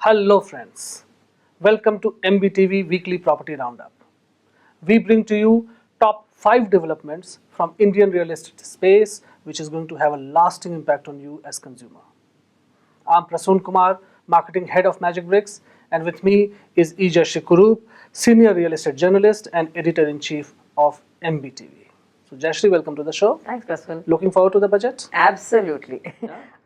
Hello friends, welcome to MBTV Weekly Property Roundup. We bring to you top 5 developments from Indian real estate space which is going to have a lasting impact on you as consumer. I'm Prasoon Kumar, Marketing Head of Magic Bricks, and with me is Ija Shikurup, Senior Real Estate Journalist and Editor-in-Chief of MBTV. So Jayashree, welcome to the show. Thanks, Prasoon. Looking forward to the budget? Absolutely.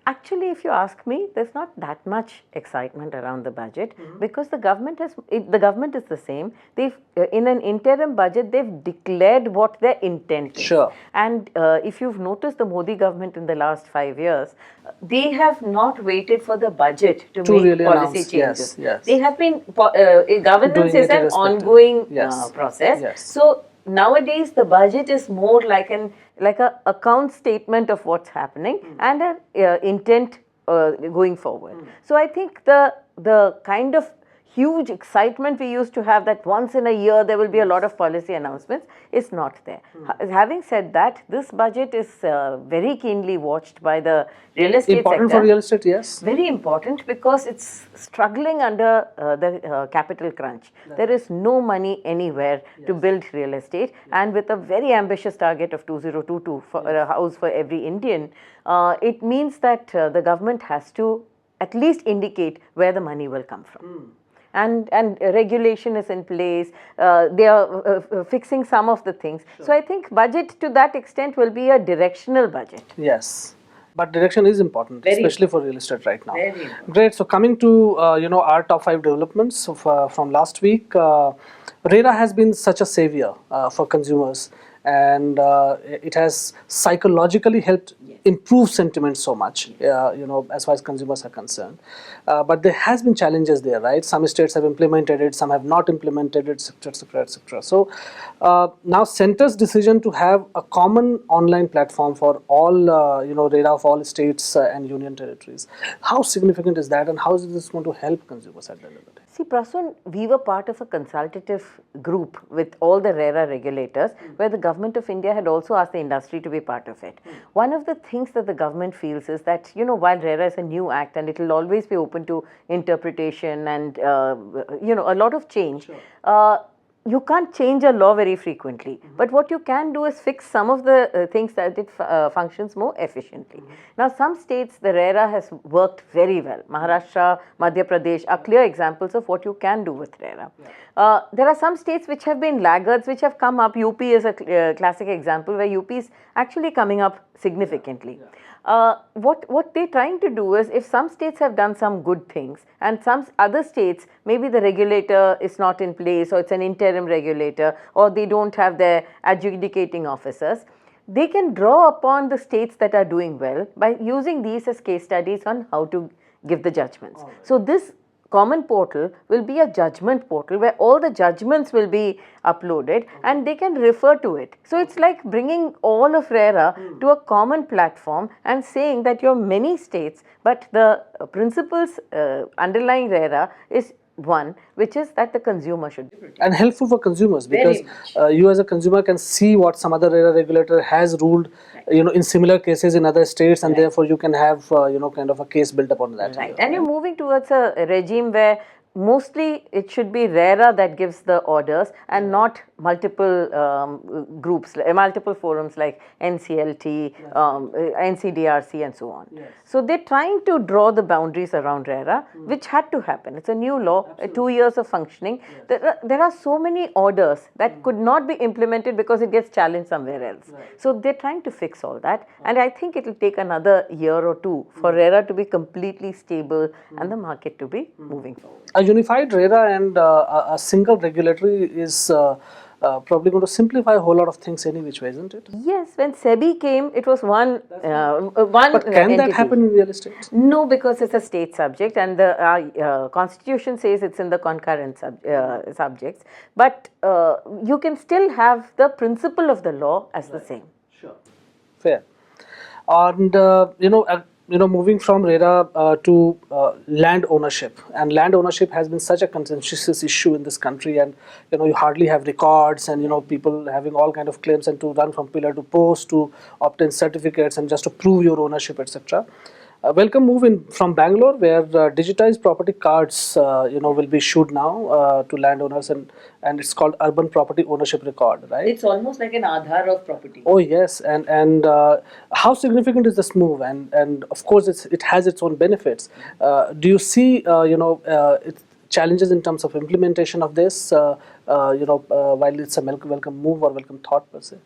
Actually, if you ask me, there's not that much excitement around the budget because the government is the same. They've in an interim budget they've declared what their intent is. Sure. And if you've noticed the Modi government in the last 5 years, they have not waited for the budget to make really policy announce, changes. yes. They have been governance Doing is it an irrespective. ongoing Yes. process. Yes. So nowadays the budget is more like a account statement of what's happening and an intent going forward. So I think the kind of huge excitement we used to have that once in a year there will be a lot of policy announcements is not there. Having said that, this budget is very keenly watched by the real estate Important sector. for real estate, yes. Very important because it's struggling under the capital crunch. There is no money anywhere to build real estate, and with a very ambitious target of 2022 for a house for every Indian, it means that the government has to at least indicate where the money will come from. And regulation is in place. They are fixing some of the things. So I think budget to that extent will be a directional budget. Yes, but direction is important, Very especially for real estate right now. Very important. Great. So coming to our top 5 developments from last week, RERA has been such a savior for consumers, and it has psychologically helped improve sentiment so much, as far as consumers are concerned. But there has been challenges there, right? Some states have implemented it, some have not implemented it, etc., etc., etc. So now Centre's decision to have a common online platform for all, RERA of all states and union territories. How significant is that, and how is this going to help consumers at the end of the day? See, Prasoon, we were part of a consultative group with all the RERA regulators where the government of India had also asked the industry to be part of it. One of the things that the government feels is that, while RERA is a new act and it will always be open to interpretation and, a lot of change, you can't change a law very frequently. But what you can do is fix some of the things that it functions more efficiently. Now, some states, the RERA has worked very well. Maharashtra, Madhya Pradesh are clear examples of what you can do with RERA. There are some states which have been laggards, which have come up. UP is a classic example where UP is actually coming up significantly. What they're trying to do is, if some states have done some good things and some other states, maybe the regulator is not in place or it's an interim regulator or they don't have their adjudicating officers, they can draw upon the states that are doing well by using these as case studies on how to give the judgments. So this common portal will be a judgment portal where all the judgments will be uploaded and they can refer to it. So it's like bringing all of RERA to a common platform and saying that you're many states, but the principles underlying RERA is one, which is that the consumer should be protected. And helpful for consumers because you as a consumer can see what some other RERA regulator has ruled, in similar cases in other states, and therefore you can have, kind of a case built upon that. Right, and you're moving towards a regime where mostly it should be RERA that gives the orders and not multiple groups, multiple forums like NCLT, NCDRC and so on. So they're trying to draw the boundaries around RERA, which had to happen. It's a new law, 2 years of functioning. There are so many orders that could not be implemented because it gets challenged somewhere else. So they're trying to fix all that, and I think it will take another year or two for RERA to be completely stable and the market to be moving forward. A unified RERA and a single regulatory is probably going to simplify a whole lot of things any which way, isn't it? Yes, when SEBI came, it was one But can entity. that happen in real estate? No, because it's a state subject and the constitution says it's in the concurrent subjects. But you can still have the principle of the law as the same. Sure. Fair. And, moving from RERA to land ownership, and land ownership has been such a contentious issue in this country, and you hardly have records, and people having all kind of claims, and to run from pillar to post to obtain certificates and just to prove your ownership, etc. welcome move in from Bangalore, where digitized property cards, will be issued now to landowners, and it's called Urban Property Ownership Record, right? It's almost like an Aadhaar of property. Oh yes, and how significant is this move? And of course, it has its own benefits. Do you see challenges in terms of implementation of this? While it's a welcome move or welcome thought per se.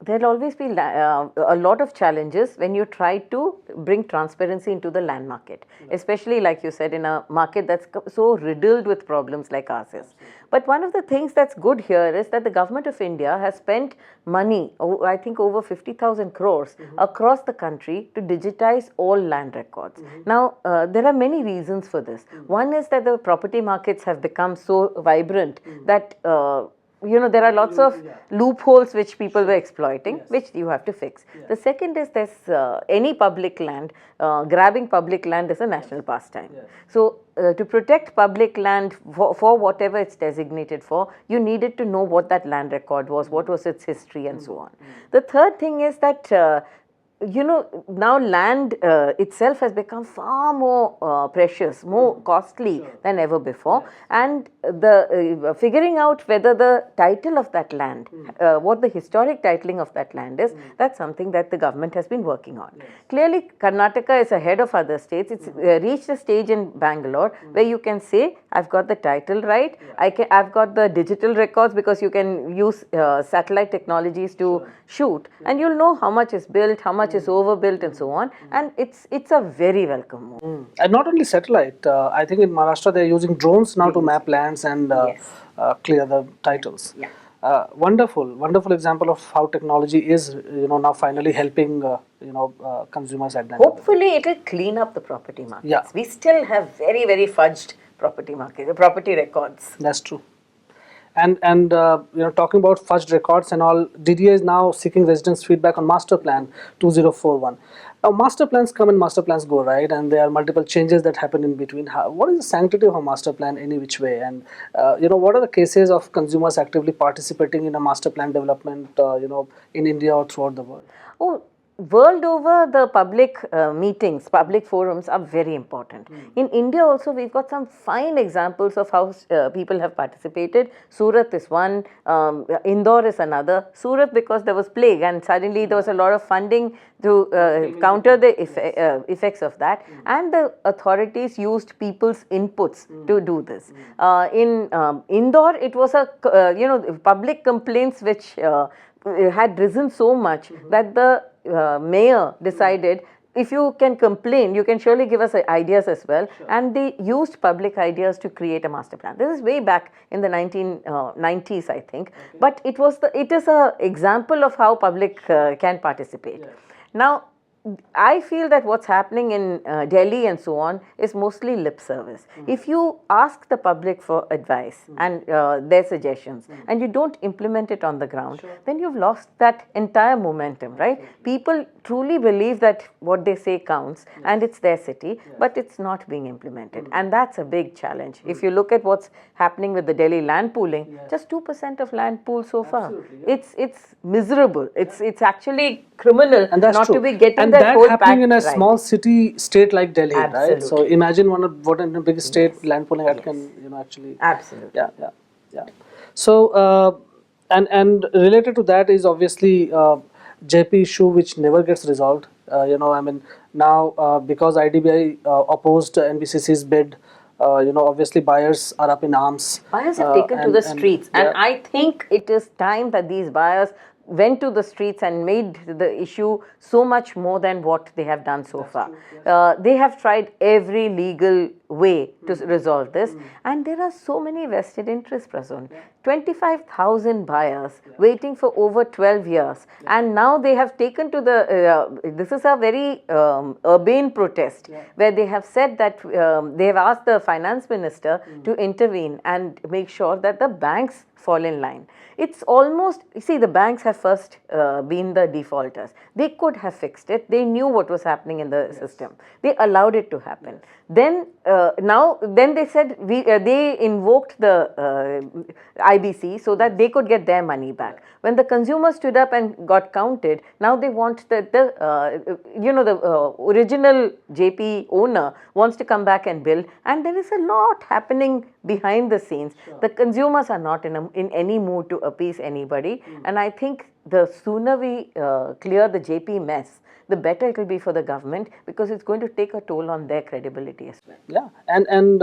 There'll always be a lot of challenges when you try to bring transparency into the land market, especially like you said, in a market that's so riddled with problems like ours is. But one of the things that's good here is that the government of India has spent money, I think over 50,000 crores across the country to digitize all land records. Now, there are many reasons for this. One is that the property markets have become so vibrant that there are lots of loopholes which people were exploiting, which you have to fix. The second is there's any public land, grabbing public land is a national pastime. So to protect public land for whatever it's designated for, you needed to know what that land record was, what was its history and so on. The third thing is that now land itself has become far more precious, more costly than ever before, and the figuring out whether the title of that land, what the historic titling of that land is, that's something that the government has been working on. Clearly, Karnataka is ahead of other states. It's reached a stage in Bangalore where you can say, I've got the title right, I've got the digital records, because you can use satellite technologies to shoot, and you'll know how much is built, how much is overbuilt and so on, and it's a very welcome move. And not only satellite, I think in Maharashtra they're using drones now to map lands and clear the titles. Wonderful example of how technology is now finally helping consumers at the end. Hopefully it will clean up the property markets. We still have very, very fudged property market, property records. That's true. And talking about fudged records and all, DDA is now seeking residents' feedback on Master Plan 2041. Now, master plans come and master plans go, right? And there are multiple changes that happen in between. What is the sanctity of a master plan, any which way? And what are the cases of consumers actively participating in a master plan development, in India or throughout the world? Oh, world over, the public meetings, public forums are very important. In India also, we've got some fine examples of how people have participated. Surat is one, Indore is another. Surat, because there was plague and suddenly there was a lot of funding to counter the effects of that, and the authorities used people's inputs to do this. In Indore, it was public complaints which had risen so much that the mayor decided, if you can complain, you can surely give us ideas as well. And they used public ideas to create a master plan. This is way back in the 1990s, I think. But it is an example of how public can participate. Now, I feel that what's happening in Delhi and so on is mostly lip service. If you ask the public for advice and their suggestions, and you don't implement it on the ground, then you've lost that entire momentum, right? People truly believe that what they say counts and it's their city, but it's not being implemented. And that's a big challenge. If you look at what's happening with the Delhi land pooling, just 2% of land pool so far. It's miserable. It's actually criminal not to be getting that whole happening in a right. small city state like Delhi, Absolutely. right? So imagine what in a big state land pooling act can actually. Absolutely. Yeah. So and related to that is obviously JP issue, which never gets resolved. Now because IDBI opposed NBCC's bid, obviously buyers are up in arms. Buyers have taken to the streets, and I think it is time that these buyers went to the streets and made the issue so much more than what they have done so far. They have tried every legal way to resolve this, and there are so many vested interests, Prasoon. 25,000 buyers waiting for over 12 years, and now they have taken to the, this is a very urbane protest, where they have said that they have asked the finance minister to intervene and make sure that the banks fall in line. It's almost, you see, the banks have first been the defaulters. They could have fixed it. They knew what was happening in the system. They allowed it to happen. Then then they said they invoked the IBC so that they could get their money back. When the consumer stood up and got counted, now they want the original JP owner wants to come back and bill, and there is a lot happening behind the scenes. The consumers are not in any mood to appease anybody, and I think the sooner we clear the JP mess, the better it will be for the government, because it's going to take a toll on their credibility as well. Yeah, and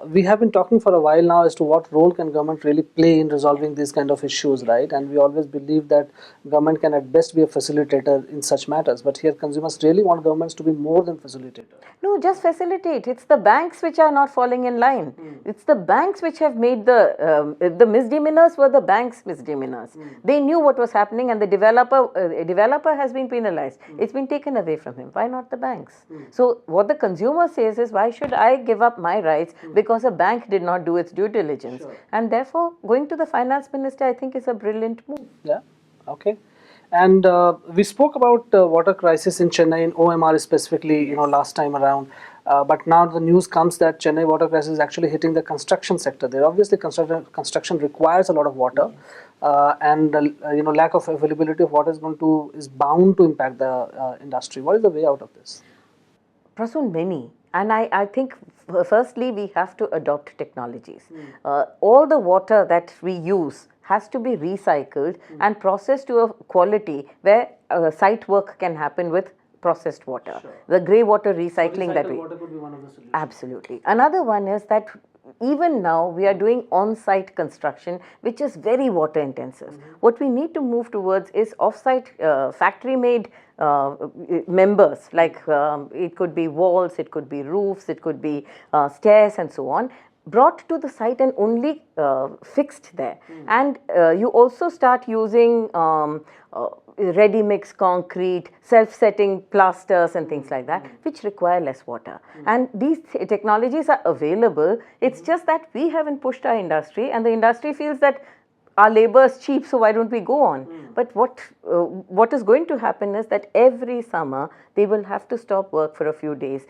we have been talking for a while now as to what role can government really play in resolving these kind of issues, right? And we always believe that government can at best be a facilitator in such matters, but here consumers really want governments to be more than facilitator. No, just facilitate. It's the banks which are not falling in line. It's the banks which have made the misdemeanors were the banks' misdemeanors. They knew what was happening, and the developer has been penalized. It's been taken away from him. Why not the banks? So what the consumer says is, why should I give up my rights because a bank did not do its due diligence? And therefore, going to the finance minister, I think, is a brilliant move. Yeah, okay. And we spoke about water crisis in Chennai, in OMR specifically, last time around. But now the news comes that Chennai water crisis is actually hitting the construction sector. There obviously construction requires a lot of water, and lack of availability of water is bound to impact the industry. What is the way out of this? Prasoon, many. And I think firstly we have to adopt technologies. All the water that we use has to be recycled and processed to a quality where site work can happen with processed water. The grey water recycling that we... water could be one of the solutions. Absolutely. Another one is that even now we are doing on-site construction, which is very water intensive. What we need to move towards is off-site factory-made members, like it could be walls, it could be roofs, it could be stairs and so on, brought to the site and only fixed there. And you also start using ready-mix concrete, self-setting plasters and things like that, which require less water. And these technologies are available. It's just that we haven't pushed our industry, and the industry feels that our labor is cheap, so why don't we go on? But what is going to happen is that every summer they will have to stop work for a few days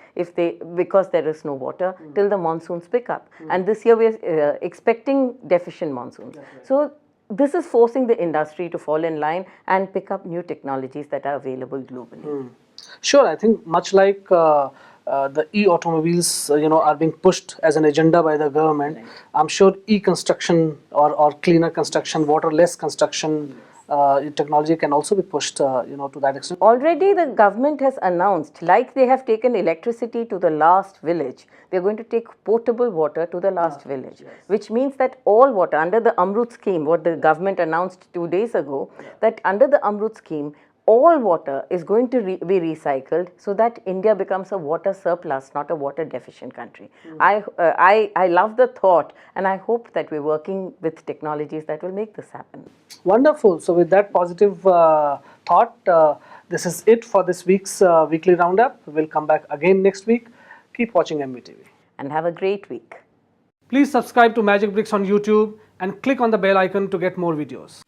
because there is no water till the monsoons pick up. And this year we are expecting deficient monsoons. So this is forcing the industry to fall in line and pick up new technologies that are available globally. Sure, I think much like the e-automobiles, are being pushed as an agenda by the government. I'm sure e-construction or cleaner construction, waterless construction technology can also be pushed, to that extent. Already the government has announced, like they have taken electricity to the last village, they are going to take potable water to the last village, which means that all water under the Amrut scheme, what the government announced 2 days ago, that under the Amrut scheme, all water is going to be recycled so that India becomes a water surplus, not a water deficient country. I love the thought, and I hope that we're working with technologies that will make this happen. Wonderful. So with that positive thought, this is it for this week's weekly roundup. We'll come back again next week. Keep watching MVTV. And have a great week. Please subscribe to Magic Bricks on YouTube and click on the bell icon to get more videos.